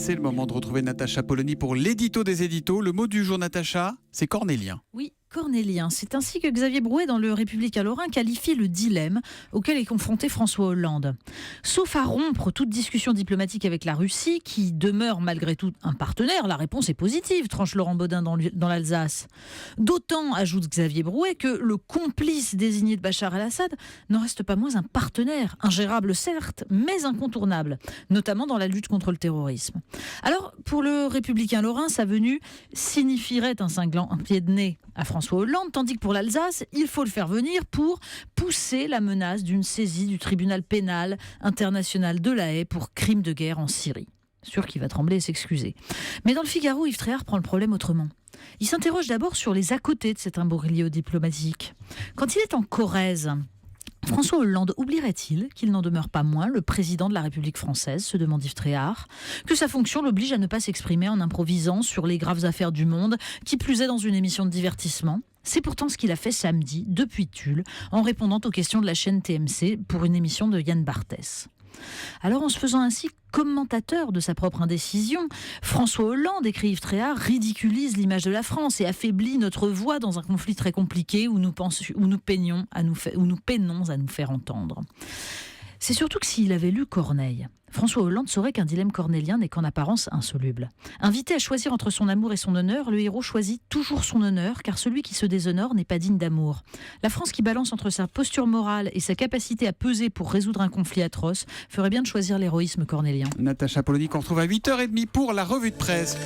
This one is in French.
C'est le moment de retrouver Natacha Polony pour l'édito des éditos. Le mot du jour, Natacha, c'est cornélien. Oui, cornélien. C'est ainsi que Xavier Drouet, dans Le Républicain Lorrain, qualifie le dilemme auquel est confronté François Hollande. Sauf à rompre toute discussion diplomatique avec la Russie, qui demeure malgré tout un partenaire, la réponse est positive, tranche Laurent Bodin dans l'Alsace. D'autant, ajoute Xavier Drouet, que le complice désigné de Bachar el-Assad n'en reste pas moins un partenaire, ingérable certes, mais incontournable, notamment dans la lutte contre le terrorisme. Alors, pour Le Républicain Lorrain, sa venue signifierait un cinglant un pied de nez à François Hollande, tandis que pour l'Alsace, il faut le faire venir pour pousser la menace d'une saisie du tribunal pénal international de La Haye pour crime de guerre en Syrie. Sûr qu'il va trembler et s'excuser. Mais dans le Figaro, Yves Tréhard prend le problème autrement. Il s'interroge d'abord sur les à-côtés de cet imbroglio diplomatique. Quand il est en Corrèze, François Hollande oublierait-il qu'il n'en demeure pas moins le président de la République française, se demande Yves Tréhard, que sa fonction l'oblige à ne pas s'exprimer en improvisant sur les graves affaires du monde, qui plus est dans une émission de divertissement? C'est pourtant ce qu'il a fait samedi, depuis Tulle, en répondant aux questions de la chaîne TMC pour une émission de Yann Barthès. Alors, en se faisant ainsi commentateur de sa propre indécision, François Hollande, écrit Yves Tréhard, ridiculise l'image de la France et affaiblit notre voix dans un conflit très compliqué où nous peinons à nous faire entendre. C'est surtout que s'il avait lu Corneille, François Hollande saurait qu'un dilemme cornélien n'est qu'en apparence insoluble. Invité à choisir entre son amour et son honneur, le héros choisit toujours son honneur, car celui qui se déshonore n'est pas digne d'amour. La France qui balance entre sa posture morale et sa capacité à peser pour résoudre un conflit atroce ferait bien de choisir l'héroïsme cornélien. Natacha Polony qu'on retrouve à 8h30 pour la revue de presse.